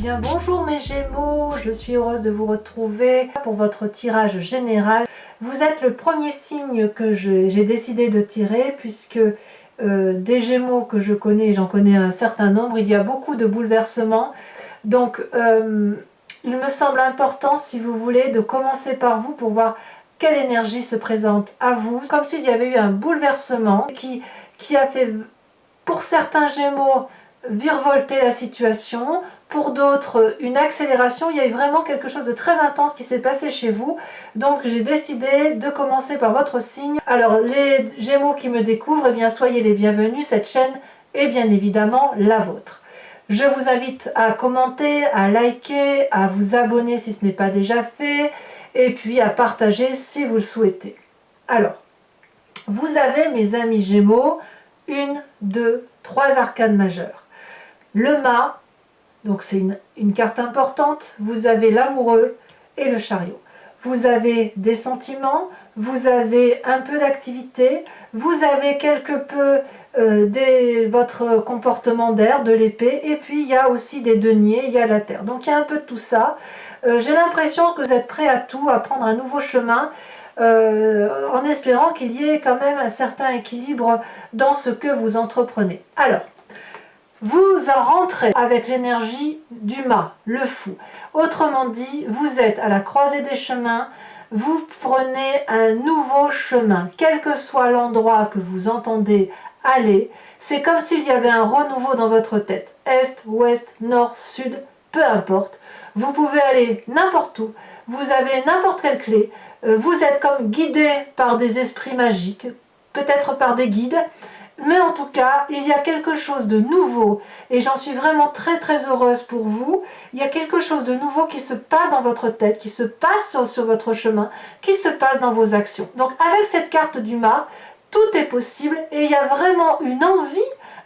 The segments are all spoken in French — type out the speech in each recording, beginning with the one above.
bien bonjour mes Gémeaux, je suis heureuse de vous retrouver pour votre tirage général. Vous êtes le premier signe que j'ai décidé de tirer puisque des Gémeaux que je connais, j'en connais un certain nombre, il y a beaucoup de bouleversements. Donc il me semble important, si vous voulez, de commencer par vous pour voir quelle énergie se présente à vous. Comme s'il y avait eu un bouleversement qui a fait, pour certains Gémeaux, virevolter la situation, pour d'autres une accélération. Il y a eu vraiment quelque chose de très intense qui s'est passé chez vous, donc j'ai décidé de commencer par votre signe. Alors les Gémeaux qui me découvrent, eh bien soyez les bienvenus, cette chaîne est bien évidemment la vôtre. Je vous invite à commenter, à liker, à vous abonner si ce n'est pas déjà fait, et puis à partager si vous le souhaitez. Alors, vous avez mes amis Gémeaux, 1, 2, 3 arcanes majeures. Le mât, donc c'est une carte importante, vous avez l'amoureux et le chariot. Vous avez des sentiments, vous avez un peu d'activité, vous avez quelque peu votre comportement d'air, de l'épée, et puis il y a aussi des deniers, il y a la terre. Donc il y a un peu de tout ça. J'ai l'impression que vous êtes prêts à tout, à prendre un nouveau chemin, en espérant qu'il y ait quand même un certain équilibre dans ce que vous entreprenez. Alors, vous en rentrez avec l'énergie du mât, le fou. Autrement dit, vous êtes à la croisée des chemins, vous prenez un nouveau chemin, quel que soit l'endroit que vous entendez aller. C'est comme s'il y avait un renouveau dans votre tête, est, ouest, nord, sud, peu importe. Vous pouvez aller n'importe où, vous avez n'importe quelle clé, vous êtes comme guidé par des esprits magiques, peut-être par des guides, mais en tout cas, il y a quelque chose de nouveau et j'en suis vraiment très heureuse pour vous. Il y a quelque chose de nouveau qui se passe dans votre tête, qui se passe sur votre chemin, qui se passe dans vos actions. Donc avec cette carte du mât, tout est possible et il y a vraiment une envie,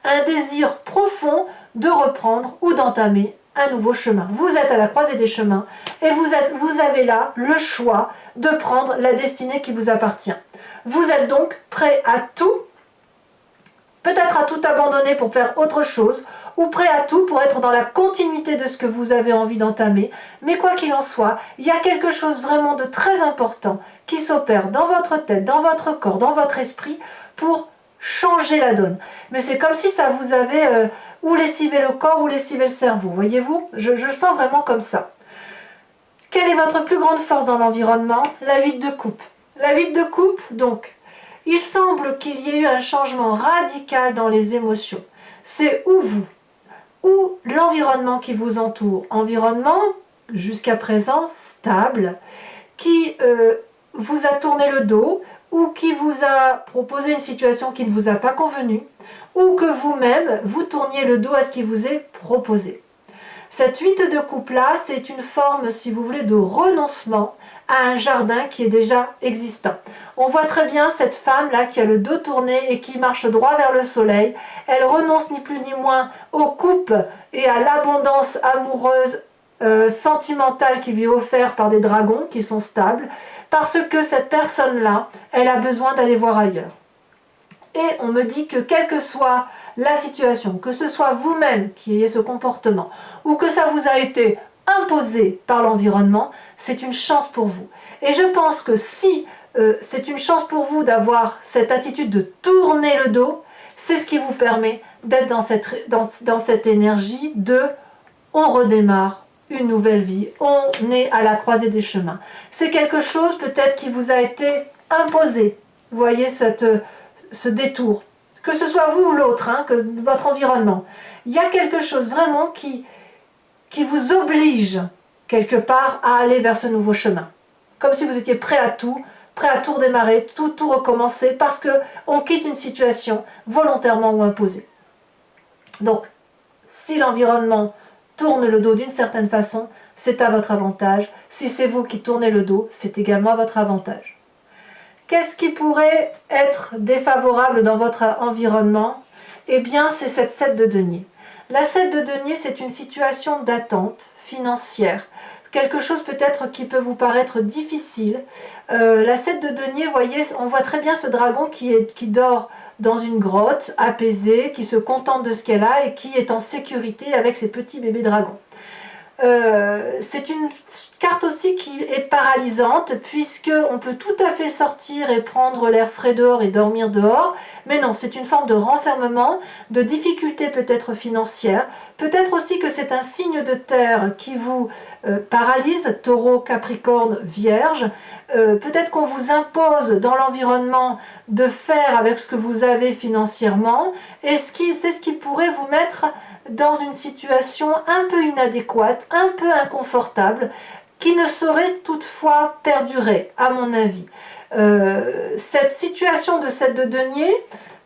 un désir profond de reprendre ou d'entamer un nouveau chemin. Vous êtes à la croisée des chemins et vous avez là le choix de prendre la destinée qui vous appartient. Vous êtes donc prêt à tout, peut-être à tout abandonner pour faire autre chose, ou prêt à tout pour être dans la continuité de ce que vous avez envie d'entamer. Mais quoi qu'il en soit, il y a quelque chose vraiment de très important qui s'opère dans votre tête, dans votre corps, dans votre esprit, pour changer la donne. Mais c'est comme si ça vous avait ou lessivé le corps ou lessivé le cerveau, voyez-vous, je sens vraiment comme ça. Quelle est votre plus grande force dans l'environnement? La vide de coupe. La vide de coupe, donc, il semble qu'il y ait eu un changement radical dans les émotions. C'est ou vous, ou l'environnement qui vous entoure. Environnement, jusqu'à présent, stable, qui vous a tourné le dos, ou qui vous a proposé une situation qui ne vous a pas convenu, ou que vous-même, vous tourniez le dos à ce qui vous est proposé. Cette 8 de coupe-là, c'est une forme, si vous voulez, de renoncement à un jardin qui est déjà existant. On voit très bien cette femme-là qui a le dos tourné et qui marche droit vers le soleil. Elle renonce ni plus ni moins aux coupes et à l'abondance amoureuse, sentimentale qui lui est offerte par des dragons qui sont stables, parce que cette personne-là, elle a besoin d'aller voir ailleurs. Et on me dit que quelle que soit la situation, que ce soit vous-même qui ayez ce comportement, ou que ça vous a été imposé par l'environnement, c'est une chance pour vous. Et je pense que si c'est une chance pour vous d'avoir cette attitude de tourner le dos, c'est ce qui vous permet d'être dans cette énergie de on redémarre une nouvelle vie, on est à la croisée des chemins. C'est quelque chose peut-être qui vous a été imposé, vous voyez ce détour, que ce soit vous ou l'autre, hein, que votre environnement. Il y a quelque chose vraiment qui vous oblige quelque part à aller vers ce nouveau chemin. Comme si vous étiez prêt à tout redémarrer, tout recommencer, parce qu'on quitte une situation volontairement ou imposée. Donc, si l'environnement tourne le dos d'une certaine façon, c'est à votre avantage. Si c'est vous qui tournez le dos, c'est également à votre avantage. Qu'est-ce qui pourrait être défavorable dans votre environnement? Eh bien, c'est cette 7 de denier. La 7 de denier, c'est une situation d'attente financière. Quelque chose peut-être qui peut vous paraître difficile. La 7 de denier, vous voyez, on voit très bien ce dragon qui dort dans une grotte, apaisé, qui se contente de ce qu'elle a et qui est en sécurité avec ses petits bébés dragons. C'est une carte aussi qui est paralysante, puisque on peut tout à fait sortir et prendre l'air frais dehors et dormir dehors, mais non, c'est une forme de renfermement, de difficulté peut-être financière, peut-être aussi que c'est un signe de terre qui vous paralyse, taureau, capricorne, vierge, peut-être qu'on vous impose dans l'environnement de faire avec ce que vous avez financièrement, et c'est ce qui pourrait vous mettre dans une situation un peu inadéquate, un peu inconfortable, qui ne saurait toutefois perdurer, à mon avis. Cette situation de 7 de denier,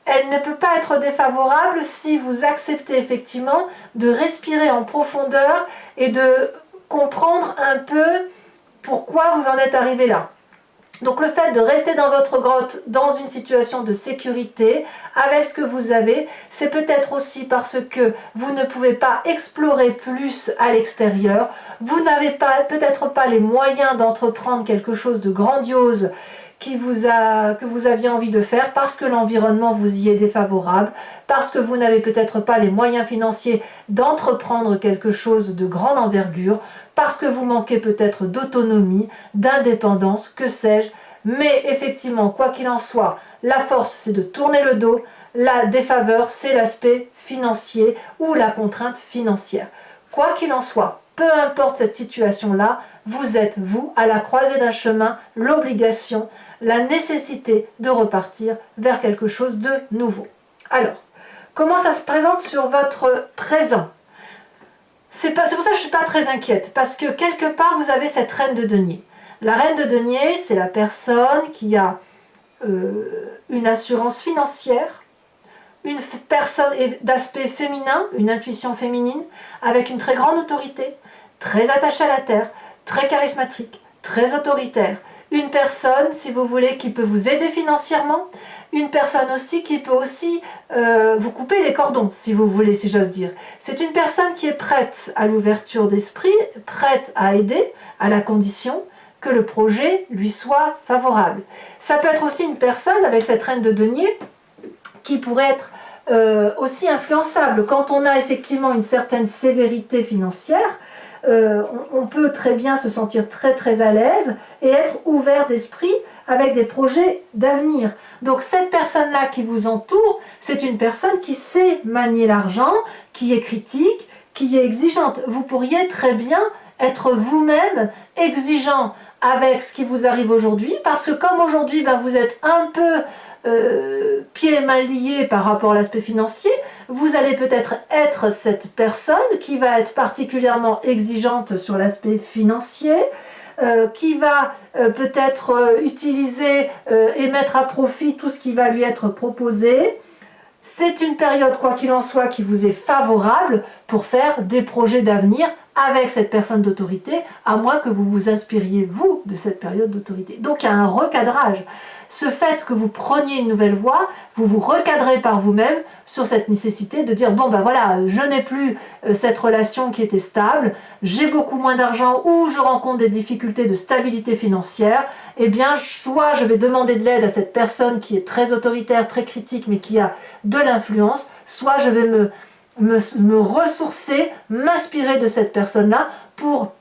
elle ne peut pas être défavorable si vous acceptez effectivement de respirer en profondeur et de comprendre un peu pourquoi vous en êtes arrivé là. Donc le fait de rester dans votre grotte, dans une situation de sécurité, avec ce que vous avez, c'est peut-être aussi parce que vous ne pouvez pas explorer plus à l'extérieur, vous n'avez peut-être pas les moyens d'entreprendre quelque chose de grandiose que vous aviez envie de faire, parce que l'environnement vous y est défavorable, parce que vous n'avez peut-être pas les moyens financiers d'entreprendre quelque chose de grande envergure, parce que vous manquez peut-être d'autonomie, d'indépendance, que sais-je. Mais effectivement, quoi qu'il en soit, la force, c'est de tourner le dos. La défaveur, c'est l'aspect financier ou la contrainte financière. Quoi qu'il en soit, peu importe cette situation-là, vous êtes, vous, à la croisée d'un chemin, l'obligation, la nécessité de repartir vers quelque chose de nouveau. Alors, comment ça se présente sur votre présent ? C'est pour ça que je ne suis pas très inquiète, parce que quelque part, vous avez cette reine de denier. La reine de denier, c'est la personne qui a une assurance financière, une personne d'aspect féminin, une intuition féminine, avec une très grande autorité, très attachée à la terre, très charismatique, très autoritaire. Une personne, si vous voulez, qui peut vous aider financièrement, une personne aussi qui peut aussi vous couper les cordons, si vous voulez, si j'ose dire. C'est une personne qui est prête à l'ouverture d'esprit, prête à aider, à la condition que le projet lui soit favorable. Ça peut être aussi une personne, avec cette reine de denier, qui pourrait être aussi influençable. Quand on a effectivement une certaine sévérité financière, on peut très bien se sentir très très à l'aise et être ouvert d'esprit avec des projets d'avenir. Donc cette personne-là qui vous entoure, c'est une personne qui sait manier l'argent, qui est critique, qui est exigeante. Vous pourriez très bien être vous-même exigeant avec ce qui vous arrive aujourd'hui, parce que comme aujourd'hui vous êtes un peu pieds mal liés par rapport à l'aspect financier, vous allez peut-être être cette personne qui va être particulièrement exigeante sur l'aspect financier, qui va peut-être utiliser et mettre à profit tout ce qui va lui être proposé. C'est une période, quoi qu'il en soit, qui vous est favorable pour faire des projets d'avenir avec cette personne d'autorité, à moins que vous vous inspiriez, vous, de cette période d'autorité. Donc il y a un recadrage. Ce fait que vous preniez une nouvelle voie, vous vous recadrez par vous-même sur cette nécessité de dire, bon ben voilà, je n'ai plus cette relation qui était stable, j'ai beaucoup moins d'argent ou je rencontre des difficultés de stabilité financière, eh bien soit je vais demander de l'aide à cette personne qui est très autoritaire, très critique, mais qui a de l'influence, soit je vais me ressourcer, m'inspirer de cette personne-là pour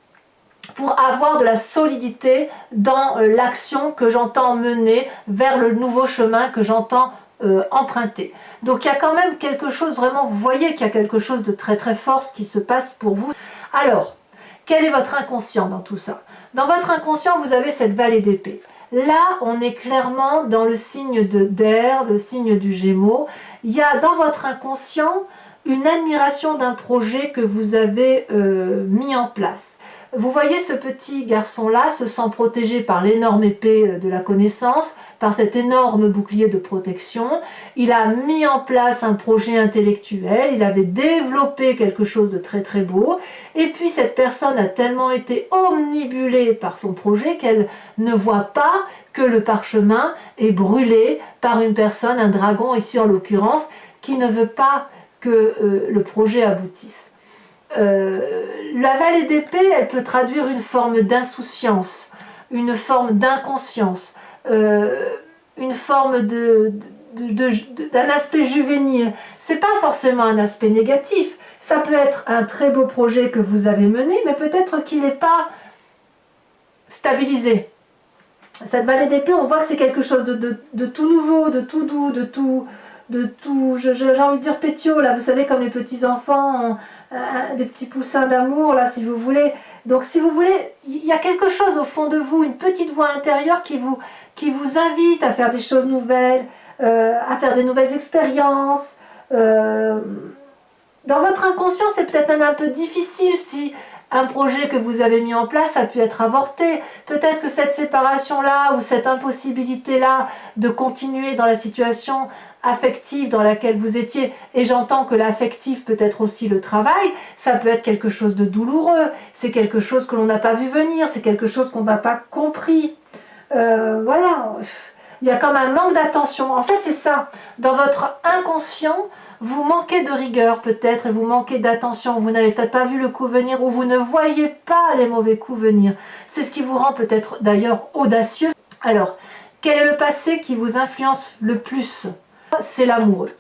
avoir de la solidité dans l'action que j'entends mener vers le nouveau chemin que j'entends emprunter. Donc il y a quand même quelque chose, vraiment, vous voyez qu'il y a quelque chose de très très fort qui se passe pour vous. Alors, quel est votre inconscient dans tout ça ? Dans votre inconscient, vous avez cette vallée d'épée. Là, on est clairement dans le signe d'air, le signe du Gémeaux. Il y a dans votre inconscient une admiration d'un projet que vous avez mis en place. Vous voyez ce petit garçon-là se sent protégé par l'énorme épée de la connaissance, par cet énorme bouclier de protection. Il a mis en place un projet intellectuel, il avait développé quelque chose de très très beau, et puis cette personne a tellement été omnibulée par son projet qu'elle ne voit pas que le parchemin est brûlé par une personne, un dragon ici en l'occurrence, qui ne veut pas que le projet aboutisse. La vallée d'épée, elle peut traduire une forme d'insouciance, une forme d'inconscience, une forme d'un aspect juvénile. C'est pas forcément un aspect négatif, Ça peut être un très beau projet que vous avez mené, mais peut-être qu'il n'est pas stabilisé. Cette vallée d'épée, on voit que c'est quelque chose de tout nouveau, de tout doux, de tout, j'ai envie de dire pétio, là, vous savez, comme les petits enfants, des petits poussins d'amour, là, si vous voulez. Donc, si vous voulez, il y a quelque chose au fond de vous, une petite voix intérieure qui vous invite à faire des choses nouvelles, à faire des nouvelles expériences. Dans votre inconscient, c'est peut-être même un peu difficile si un projet que vous avez mis en place a pu être avorté. Peut-être que cette séparation-là ou cette impossibilité-là de continuer dans la situation affective dans laquelle vous étiez, et j'entends que l'affectif peut être aussi le travail, ça peut être quelque chose de douloureux, c'est quelque chose que l'on n'a pas vu venir, c'est quelque chose qu'on n'a pas compris. Voilà, il y a comme un manque d'attention. En fait, c'est ça. Dans votre inconscient, vous manquez de rigueur peut-être et vous manquez d'attention. Vous n'avez peut-être pas vu le coup venir ou vous ne voyez pas les mauvais coups venir. C'est ce qui vous rend peut-être d'ailleurs audacieux. Alors, quel est le passé qui vous influence le plus? C'est l'amoureux.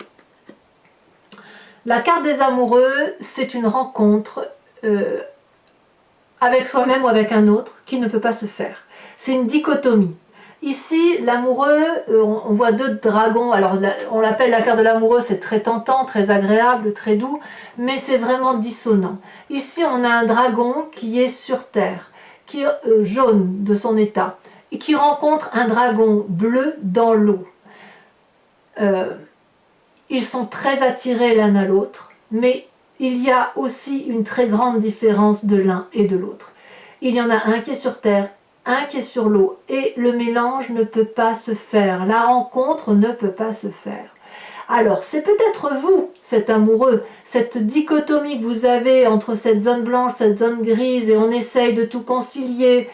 La carte des amoureux, c'est une rencontre avec soi-même ou avec un autre qui ne peut pas se faire. C'est une dichotomie. Ici, l'amoureux, on voit deux dragons. Alors, on l'appelle la carte de l'amoureux, c'est très tentant, très agréable, très doux, mais c'est vraiment dissonant. Ici, on a un dragon qui est sur terre, qui est jaune de son état, et qui rencontre un dragon bleu dans l'eau. Ils sont très attirés l'un à l'autre, mais il y a aussi une très grande différence de l'un et de l'autre. Il y en a un qui est sur terre, un qui est sur l'eau, et le mélange ne peut pas se faire, la rencontre ne peut pas se faire. Alors, c'est peut-être vous, cet amoureux, cette dichotomie que vous avez entre cette zone blanche, cette zone grise, et on essaye de tout concilier,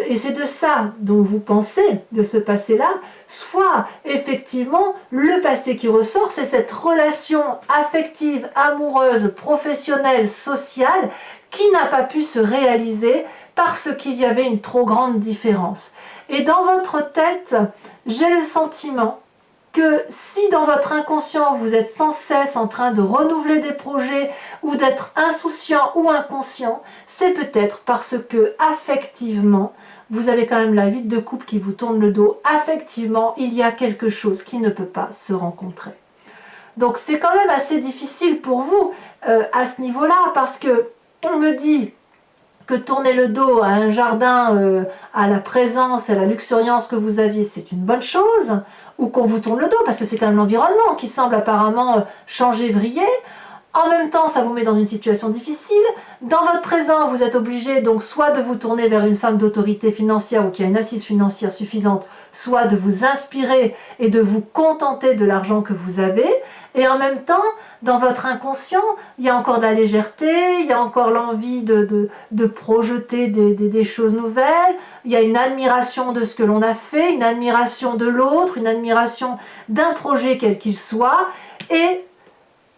et c'est de ça dont vous pensez, de ce passé-là, soit effectivement le passé qui ressort, c'est cette relation affective, amoureuse, professionnelle, sociale, qui n'a pas pu se réaliser parce qu'il y avait une trop grande différence. Et dans votre tête, j'ai le sentiment que si dans votre inconscient vous êtes sans cesse en train de renouveler des projets ou d'être insouciant ou inconscient, c'est peut-être parce que affectivement, vous avez quand même la 8 de coupe qui vous tourne le dos. Affectivement, il y a quelque chose qui ne peut pas se rencontrer. Donc c'est quand même assez difficile pour vous à ce niveau-là, parce que on me dit que tourner le dos à un jardin, à la présence, à la luxuriance que vous aviez, c'est une bonne chose, ou qu'on vous tourne le dos, parce que c'est quand même l'environnement qui semble apparemment changer, vriller. En même temps, ça vous met dans une situation difficile. Dans votre présent, vous êtes obligé donc soit de vous tourner vers une femme d'autorité financière ou qui a une assise financière suffisante, soit de vous inspirer et de vous contenter de l'argent que vous avez. Et en même temps, dans votre inconscient, il y a encore de la légèreté, il y a encore l'envie de projeter des choses nouvelles, il y a une admiration de ce que l'on a fait, une admiration de l'autre, une admiration d'un projet quel qu'il soit, et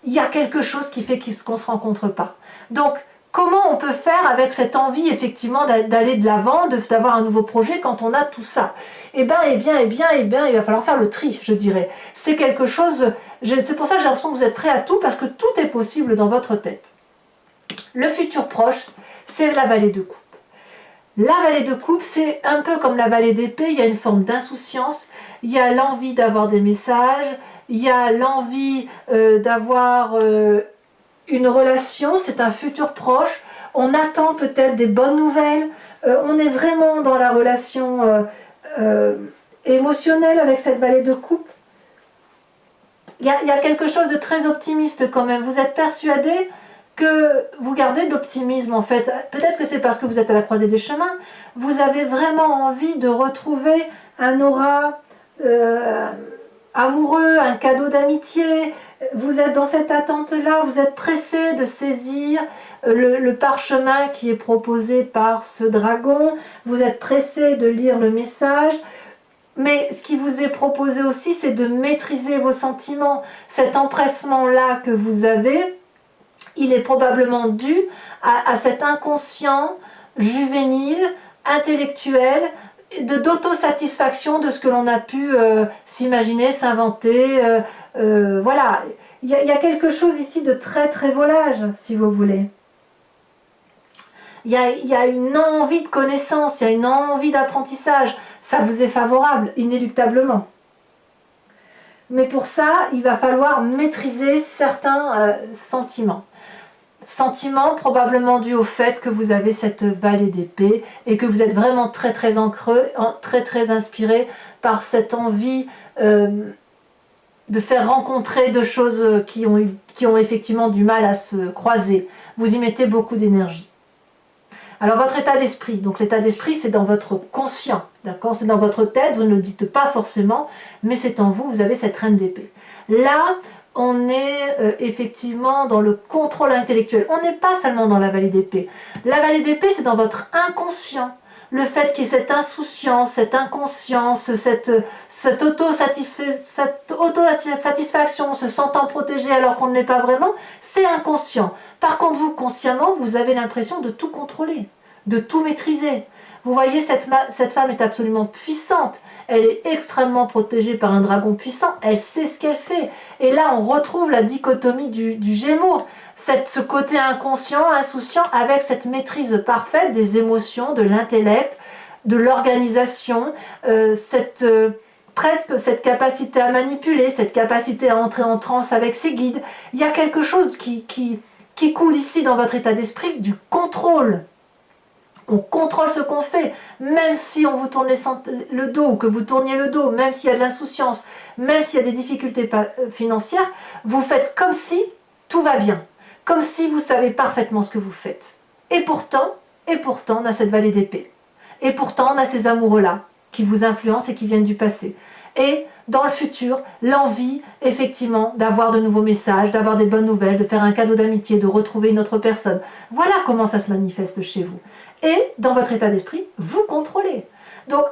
il y a quelque chose qui fait qu'on ne se rencontre pas. Donc, comment on peut faire avec cette envie, effectivement, d'aller de l'avant, d'avoir un nouveau projet quand on a tout ça? Eh bien, il va falloir faire le tri, je dirais. C'est quelque chose, c'est pour ça que j'ai l'impression que vous êtes prêts à tout, parce que tout est possible dans votre tête. Le futur proche, c'est la vallée de coupe. La vallée de coupe, c'est un peu comme la vallée d'épée, il y a une forme d'insouciance, il y a l'envie d'avoir des messages, il y a l'envie d'avoir une relation, c'est un futur proche, on attend peut-être des bonnes nouvelles, on est vraiment dans la relation émotionnelle avec cette vallée de coupe. Il y a quelque chose de très optimiste quand même, vous êtes persuadé que vous gardez de l'optimisme en fait. Peut-être que c'est parce que vous êtes à la croisée des chemins, vous avez vraiment envie de retrouver un aura amoureux, un cadeau d'amitié, vous êtes dans cette attente-là, vous êtes pressé de saisir le parchemin qui est proposé par ce dragon, vous êtes pressé de lire le message, mais ce qui vous est proposé aussi, c'est de maîtriser vos sentiments. Cet empressement-là que vous avez, il est probablement dû à cet inconscient juvénile, intellectuel, d'autosatisfaction de ce que l'on a pu s'imaginer, s'inventer. Voilà. il y a quelque chose ici de très très volage, si vous voulez. Il y a une envie de connaissance, il y a une envie d'apprentissage. Ça vous est favorable, inéluctablement. Mais pour ça, il va falloir maîtriser certains sentiments. Sentiments probablement dus au fait que vous avez cette vallée d'épée et que vous êtes vraiment très très ancré, très inspiré par cette envie de faire rencontrer deux choses qui ont effectivement du mal à se croiser. Vous y mettez beaucoup d'énergie. Alors votre état d'esprit, donc l'état d'esprit c'est dans votre conscient, d'accord? C'est dans votre tête, vous ne le dites pas forcément, mais c'est en vous, vous avez cette reine d'épée. Là, on est effectivement dans le contrôle intellectuel. On n'est pas seulement dans la vallée d'épée. La vallée d'épée c'est dans votre inconscient. Le fait qu'il y ait cette insouciance, cette inconscience, cette auto-satisfaction, se sentant protégé alors qu'on ne l'est pas vraiment, c'est inconscient. Par contre, vous, consciemment, vous avez l'impression de tout contrôler, de tout maîtriser. Vous voyez, cette femme est absolument puissante. Elle est extrêmement protégée par un dragon puissant. Elle sait ce qu'elle fait. Et là, on retrouve la dichotomie du Gémeaux. Ce côté inconscient, insouciant, avec cette maîtrise parfaite des émotions, de l'intellect, de l'organisation, presque cette capacité à manipuler, cette capacité à entrer en transe avec ses guides. Il y a quelque chose qui coule ici dans votre état d'esprit, du contrôle. On contrôle ce qu'on fait, même si on vous tourne le dos, ou que vous tourniez le dos, même s'il y a de l'insouciance, même s'il y a des difficultés financières, vous faites comme si tout va bien, comme si vous savez parfaitement ce que vous faites. Et pourtant, on a cette vallée d'épée. Et pourtant, on a ces amoureux-là qui vous influencent et qui viennent du passé. Et dans le futur, l'envie, effectivement, d'avoir de nouveaux messages, d'avoir des bonnes nouvelles, de faire un cadeau d'amitié, de retrouver une autre personne. Voilà comment ça se manifeste chez vous. Et dans votre état d'esprit, vous contrôlez. Donc,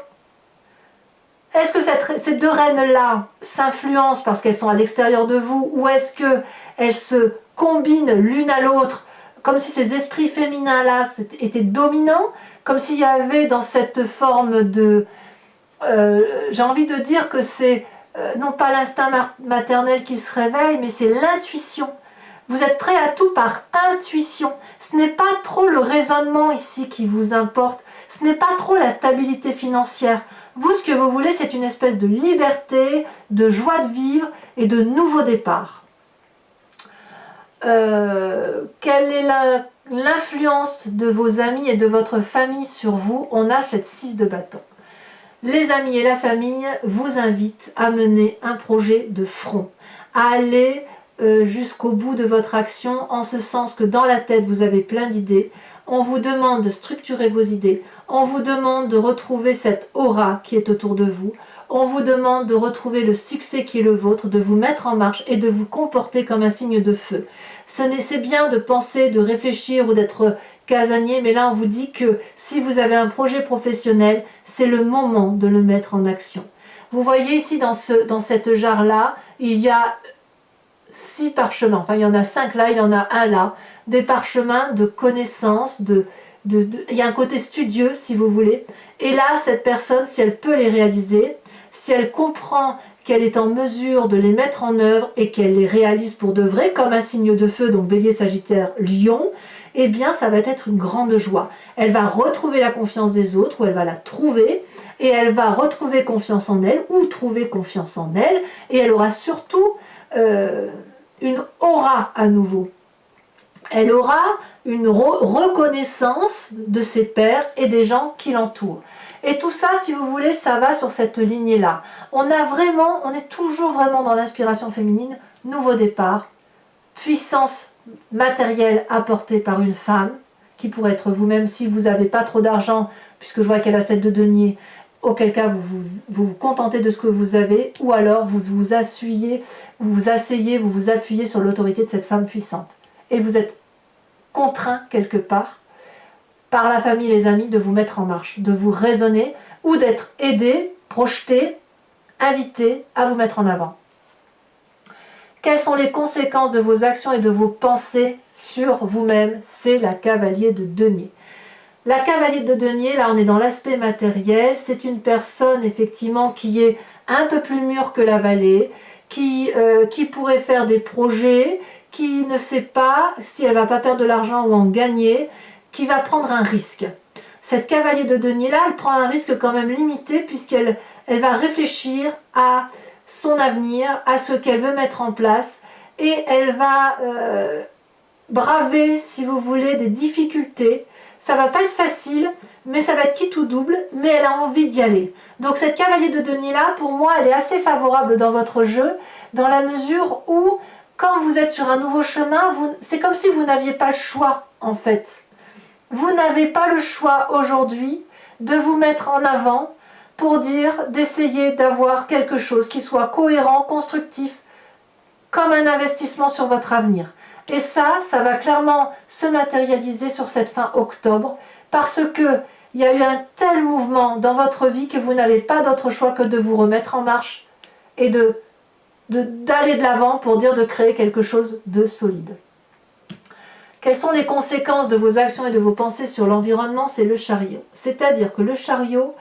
est-ce que ces deux reines-là s'influencent parce qu'elles sont à l'extérieur de vous, ou est-ce qu'elles se combinent l'une à l'autre, comme si ces esprits féminins-là étaient dominants, comme s'il y avait dans cette forme de... j'ai envie de dire que c'est non pas l'instinct maternel qui se réveille, mais c'est l'intuition. Vous êtes prêt à tout par intuition. Ce n'est pas trop le raisonnement ici qui vous importe. Ce n'est pas trop la stabilité financière. Vous, ce que vous voulez, c'est une espèce de liberté, de joie de vivre et de nouveau départ. Quelle est l'influence de vos amis et de votre famille sur vous? On a cette 6 de bâton. Les amis et la famille vous invitent à mener un projet de front, à aller jusqu'au bout de votre action, en ce sens que dans la tête vous avez plein d'idées. On vous demande de structurer vos idées, on vous demande de retrouver cette aura qui est autour de vous, on vous demande de retrouver le succès qui est le vôtre, de vous mettre en marche et de vous comporter comme un signe de feu. C'est bien de penser, de réfléchir ou d'être casanier, mais là on vous dit que si vous avez un projet professionnel, c'est le moment de le mettre en action. Vous voyez ici dans cette jarre-là, il y a 6 parchemins, enfin il y en a 5 là, il y en a un là, des parchemins de connaissances, il y a un côté studieux si vous voulez, et là cette personne, si elle peut les réaliser, si elle comprend qu'elle est en mesure de les mettre en œuvre et qu'elle les réalise pour de vrai, comme un signe de feu, donc Bélier, Sagittaire, Lion, eh bien ça va être une grande joie. Elle va retrouver la confiance des autres, ou elle va la trouver, et elle va retrouver confiance en elle, ou trouver confiance en elle, et elle aura surtout une aura à nouveau. Elle aura une reconnaissance de ses pairs et des gens qui l'entourent. Et tout ça, si vous voulez, ça va sur cette lignée-là. On est toujours vraiment dans l'inspiration féminine, nouveau départ, puissance matérielle apportée par une femme, qui pourrait être vous-même si vous n'avez pas trop d'argent, puisque je vois qu'elle a 7 de denier, auquel cas vous contentez de ce que vous avez, ou alors vous vous asseyez, vous vous appuyez sur l'autorité de cette femme puissante. Et vous êtes contraint quelque part par la famille et les amis de vous mettre en marche, de vous raisonner ou d'être aidé, projeté, invité à vous mettre en avant. Quelles sont les conséquences de vos actions et de vos pensées sur vous-même? C'est la cavalier de denier. La cavalier de denier, là on est dans l'aspect matériel, c'est une personne effectivement qui est un peu plus mûre que la vallée, qui pourrait faire des projets, qui ne sait pas si elle va pas perdre de l'argent ou en gagner, qui va prendre un risque. Cette cavalier de denier-là, elle prend un risque quand même limité puisqu'elle va réfléchir à son avenir, à ce qu'elle veut mettre en place et elle va braver, si vous voulez, des difficultés. Ça va pas être facile, mais ça va être quitte ou double, mais elle a envie d'y aller. Donc cette cavalier de denier-là, pour moi, elle est assez favorable dans votre jeu, dans la mesure où, quand vous êtes sur un nouveau chemin, c'est comme si vous n'aviez pas le choix, en fait. Vous n'avez pas le choix aujourd'hui de vous mettre en avant pour dire, d'essayer d'avoir quelque chose qui soit cohérent, constructif, comme un investissement sur votre avenir. Et ça va clairement se matérialiser sur cette fin octobre, parce que il y a eu un tel mouvement dans votre vie que vous n'avez pas d'autre choix que de vous remettre en marche et d'aller de l'avant pour dire de créer quelque chose de solide. Quelles sont les conséquences de vos actions et de vos pensées sur l'environnement? C'est le chariot. C'est-à-dire que le chariot,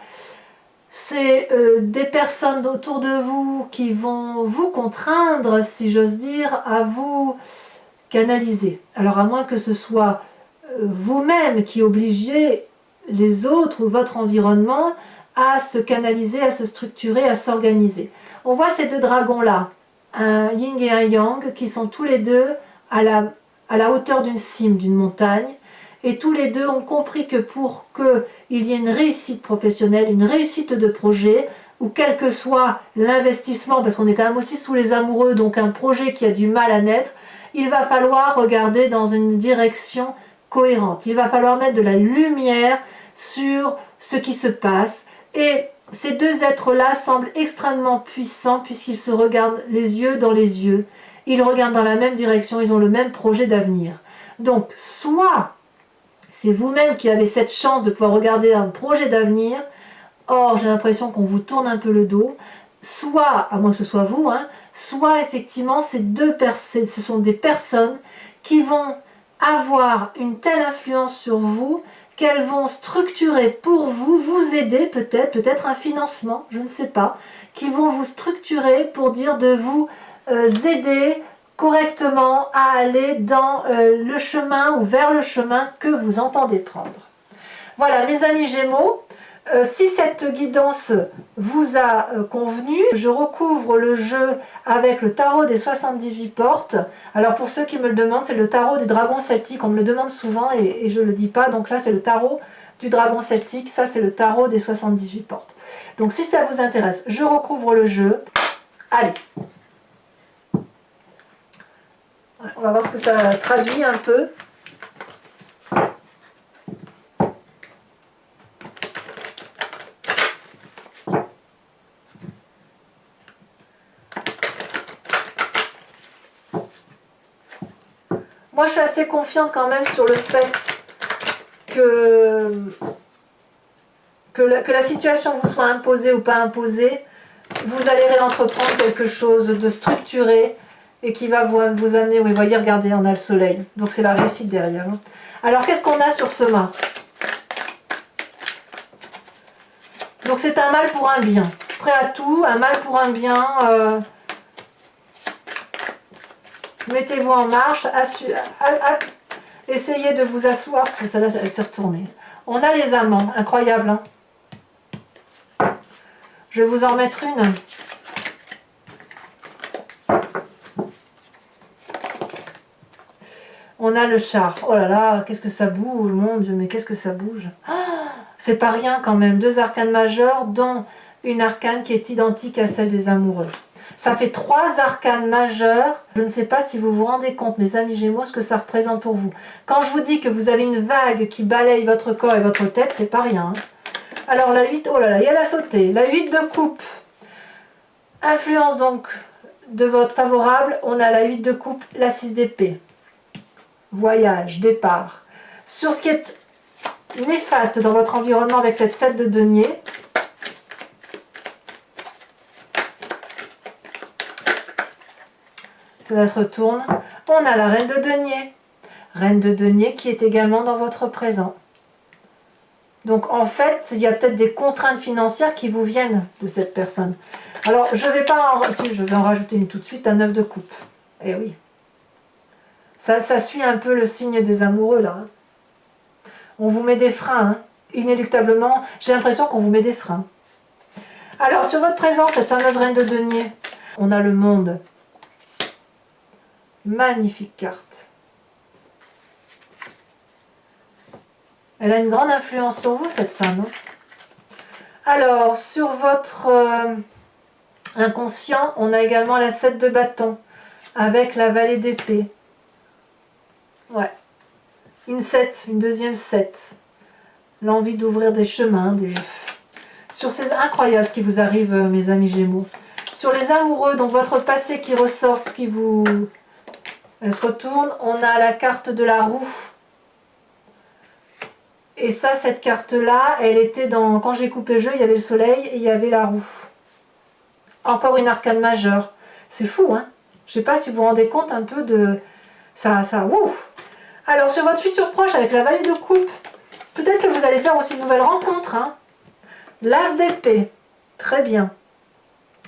c'est des personnes autour de vous qui vont vous contraindre, si j'ose dire, à vous canaliser. Alors à moins que ce soit vous-même qui obligez les autres ou votre environnement à se canaliser, à se structurer, à s'organiser. On voit ces deux dragons-là, un yin et un yang, qui sont tous les deux à la hauteur d'une cime, d'une montagne, et tous les deux ont compris que pour qu'il y ait une réussite professionnelle, une réussite de projet, ou quel que soit l'investissement, parce qu'on est quand même aussi sous les amoureux, donc un projet qui a du mal à naître, il va falloir regarder dans une direction cohérente. Il va falloir mettre de la lumière sur ce qui se passe. Et ces deux êtres-là semblent extrêmement puissants puisqu'ils se regardent les yeux dans les yeux. Ils regardent dans la même direction, ils ont le même projet d'avenir. Donc, soit c'est vous-même qui avez cette chance de pouvoir regarder un projet d'avenir, or j'ai l'impression qu'on vous tourne un peu le dos, soit, à moins que ce soit vous, soit effectivement ce sont des personnes qui vont avoir une telle influence sur vous qu'elles vont structurer pour vous, vous aider peut-être un financement, je ne sais pas, qui vont vous structurer pour dire de vous aider correctement à aller dans le chemin ou vers le chemin que vous entendez prendre. Voilà, mes amis Gémeaux, si cette guidance vous a convenu, je recouvre le jeu avec le tarot des 78 portes. Alors pour ceux qui me le demandent, c'est le tarot du dragon celtique, on me le demande souvent et je ne le dis pas, donc là c'est le tarot du dragon celtique, ça c'est le tarot des 78 portes. Donc si ça vous intéresse, je recouvre le jeu. Allez, on va voir ce que ça traduit un peu. Moi, je suis assez confiante quand même sur le fait que la situation vous soit imposée ou pas imposée, vous allez réentreprendre quelque chose de structuré et qui va vous amener, oui, voyez, regardez, on a le soleil, donc c'est la réussite derrière. Alors, qu'est-ce qu'on a sur ce mât? Donc, c'est un mal pour un bien. Prêt à tout, un mal pour un bien. Mettez-vous en marche, essayez de vous asseoir, parce que celle-là, elle s'est retournée. On a les amants, incroyable. Hein, je vais vous en mettre une. On a le char. Oh là là, qu'est-ce que ça bouge, mon Dieu, mais qu'est-ce que ça bouge. C'est pas rien quand même. 2 arcanes majeures, dont une arcane qui est identique à celle des amoureux. Ça fait 3 arcanes majeures. Je ne sais pas si vous vous rendez compte, mes amis Gémeaux, ce que ça représente pour vous. Quand je vous dis que vous avez une vague qui balaye votre corps et votre tête, c'est pas rien. Alors la 8, oh là là, il y a la sautée. La 8 de coupe. Influence donc de votre favorable. On a la 8 de coupe, la 6 d'épée. Voyage, départ. Sur ce qui est néfaste dans votre environnement avec cette 7 de denier, cela se retourne. On a la reine de denier. Reine de denier qui est également dans votre présent. Donc en fait, il y a peut-être des contraintes financières qui vous viennent de cette personne. Alors je vais pas si je vais en rajouter une tout de suite, un 9 de coupe. Eh oui. Ça suit un peu le signe des amoureux là. Hein. On vous met des freins, hein. Inéluctablement, j'ai l'impression qu'on vous met des freins. Alors sur votre présence, cette fameuse reine de denier, on a le monde. Magnifique carte. Elle a une grande influence sur vous, cette femme. Hein. Alors, sur votre inconscient, on a également la 7 de bâton, avec la vallée d'épée. Ouais. Une 7, une deuxième 7. L'envie d'ouvrir des chemins. Sur ces incroyables ce qui vous arrive, mes amis Gémeaux. Sur les amoureux, donc votre passé qui ressort, ce qui vous... Elle se retourne, on a la carte de la roue. Et ça, cette carte-là, elle était dans... Quand j'ai coupé le jeu, il y avait le soleil et il y avait la roue. Encore une arcane majeure. C'est fou, hein? Je ne sais pas si vous vous rendez compte un peu de... Ouf. Alors, sur votre futur proche, avec la vallée de coupe, peut-être que vous allez faire aussi une nouvelle rencontre. Hein? L'as d'épée. Très bien.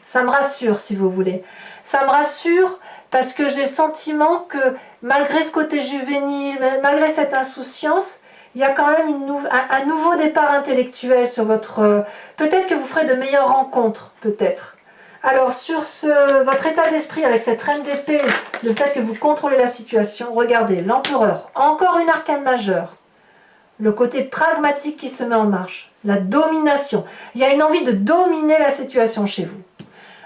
Ça me rassure, si vous voulez. Ça me rassure parce que j'ai le sentiment que, malgré ce côté juvénile, malgré cette insouciance, il y a quand même un nouveau départ intellectuel sur votre... peut-être que vous ferez de meilleures rencontres, peut-être. Alors, sur votre état d'esprit avec cette reine d'épée, le fait que vous contrôlez la situation, regardez, l'empereur, encore une arcane majeure. Le côté pragmatique qui se met en marche, la domination. Il y a une envie de dominer la situation chez vous.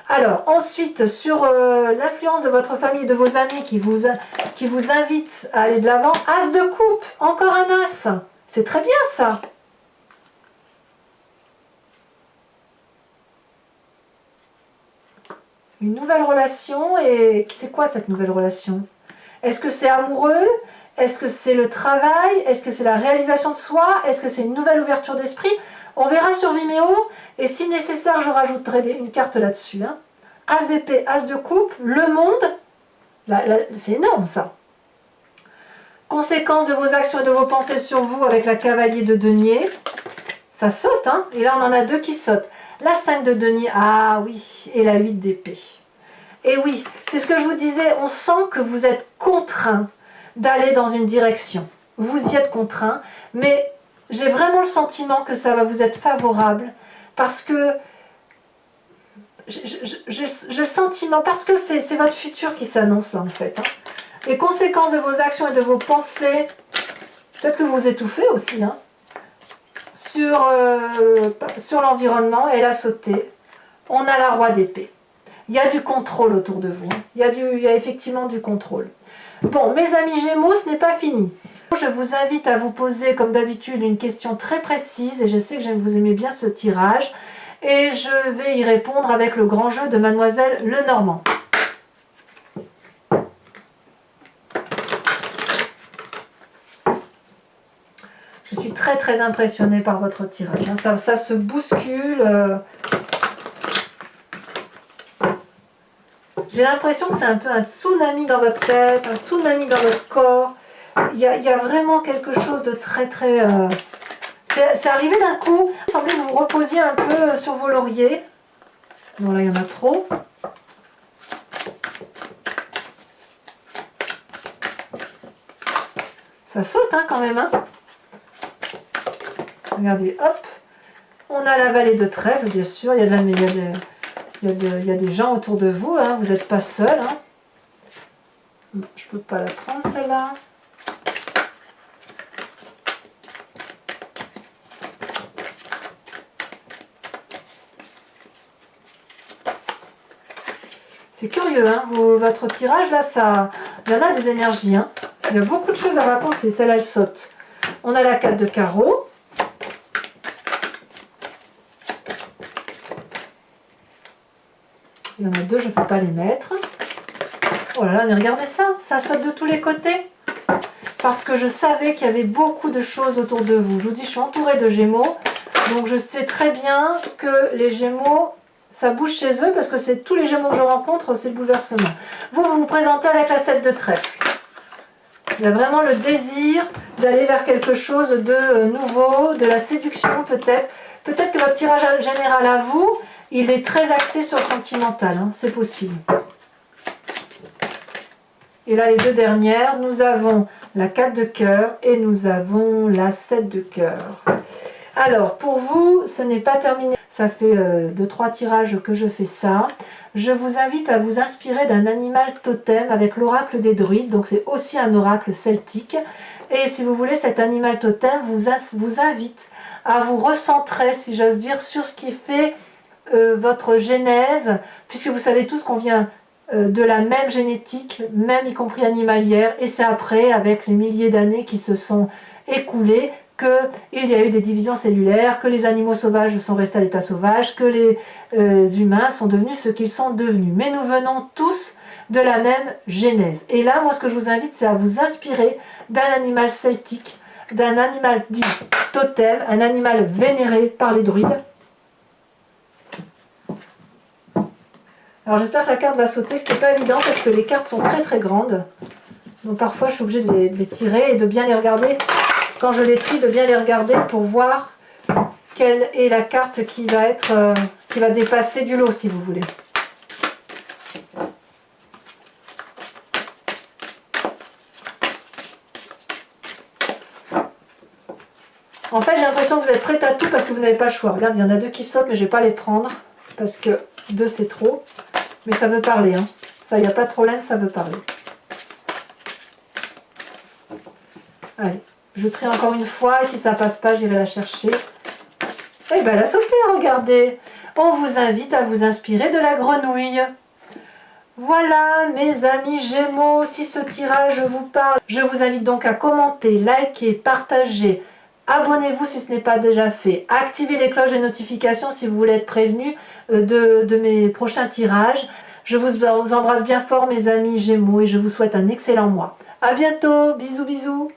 Alors, ensuite, sur l'influence de votre famille, de vos amis qui vous invitent à aller de l'avant, as de coupe, encore un as. C'est très bien ça. Une nouvelle relation, et c'est quoi cette nouvelle relation? Est-ce que c'est amoureux? Est-ce que c'est le travail? Est-ce que c'est la réalisation de soi? Est-ce que c'est une nouvelle ouverture d'esprit? On verra sur Vimeo, et si nécessaire, je rajouterai une carte là-dessus. Hein. As d'épée, as de coupe, le monde, c'est énorme ça. Conséquence de vos actions et de vos pensées sur vous avec la cavalier de denier. Ça saute, hein? Et là on en a deux qui sautent. La 5 de denier, ah oui, et la 8 d'épée. Et oui, c'est ce que je vous disais, on sent que vous êtes contraint d'aller dans une direction. Vous y êtes contraint, mais j'ai vraiment le sentiment que ça va vous être favorable, parce que j'ai le sentiment, parce que c'est votre futur qui s'annonce là en fait. Hein. Les conséquences de vos actions et de vos pensées, peut-être que vous vous étouffez aussi, hein. Sur l'environnement, elle a sauté. On a la roi d'épée. Il y a du contrôle autour de vous. Il y a effectivement du contrôle. Bon, mes amis Gémeaux, ce n'est pas fini. Je vous invite à vous poser, comme d'habitude, une question très précise. Et je sais que vous aimez bien ce tirage. Et je vais y répondre avec le grand jeu de Mademoiselle Lenormand. Je suis très très impressionnée par votre tirage. Ça se bouscule. J'ai l'impression que c'est un peu un tsunami dans votre tête, un tsunami dans votre corps. Il y a vraiment quelque chose de très très... C'est arrivé d'un coup. Il semblait que vous vous reposiez un peu sur vos lauriers. Bon là il y en a trop. Ça saute hein, quand même. Hein. Regardez, hop. On a la vallée de trèfle, bien sûr. Il y a des gens autour de vous. Hein. Vous n'êtes pas seul. Hein. Je ne peux pas la prendre celle-là. C'est curieux, hein, votre tirage, là, il y en a des énergies. Hein. Il y a beaucoup de choses à raconter. Celle-là, elle saute. On a la 4 de carreau. Il y en a deux, je ne peux pas les mettre. Oh là là, mais regardez ça. Ça saute de tous les côtés. Parce que je savais qu'il y avait beaucoup de choses autour de vous. Je vous dis, je suis entourée de Gémeaux. Donc, je sais très bien que les Gémeaux... Ça bouge chez eux parce que c'est tous les Gémeaux que je rencontre, c'est le bouleversement. Vous vous présentez avec la 7 de trèfle. Il y a vraiment le désir d'aller vers quelque chose de nouveau, de la séduction peut-être. Peut-être que votre tirage général à vous, il est très axé sur le sentimental, hein, c'est possible. Et là, les deux dernières, nous avons la 4 de cœur et nous avons la 7 de cœur. Alors, pour vous, ce n'est pas terminé. Ça fait 2-3 tirages que je fais ça. Je vous invite à vous inspirer d'un animal totem avec l'oracle des druides. Donc, c'est aussi un oracle celtique. Et si vous voulez, cet animal totem vous invite à vous recentrer, si j'ose dire, sur ce qui fait votre genèse, puisque vous savez tous qu'on vient de la même génétique, même y compris animalière, et c'est après, avec les milliers d'années qui se sont écoulées, qu'il y a eu des divisions cellulaires, que les animaux sauvages sont restés à l'état sauvage, que les humains sont devenus ce qu'ils sont devenus. Mais nous venons tous de la même genèse. Et là, moi, ce que je vous invite, c'est à vous inspirer d'un animal celtique, d'un animal dit totem, un animal vénéré par les druides. Alors j'espère que la carte va sauter, ce qui n'est pas évident parce que les cartes sont très très grandes. Donc parfois je suis obligée de les tirer et de bien les regarder. Quand je les trie, de bien les regarder pour voir quelle est la carte qui va dépasser du lot, si vous voulez. En fait, j'ai l'impression que vous êtes prête à tout parce que vous n'avez pas le choix. Regarde, il y en a 2 qui sautent, mais je ne vais pas les prendre parce que 2 c'est trop. Mais ça veut parler, hein. Ça, il n'y a pas de problème, ça veut parler. Allez, je trie encore une fois et si ça passe pas, j'irai la chercher. Eh bien, elle a sauté, regardez. On vous invite à vous inspirer de la grenouille. Voilà, mes amis Gémeaux, si ce tirage vous parle, je vous invite donc à commenter, liker, partager. Abonnez-vous si ce n'est pas déjà fait. Activez les cloches et notifications si vous voulez être prévenu de mes prochains tirages. Je vous embrasse bien fort mes amis Gémeaux et je vous souhaite un excellent mois. À bientôt, bisous bisous.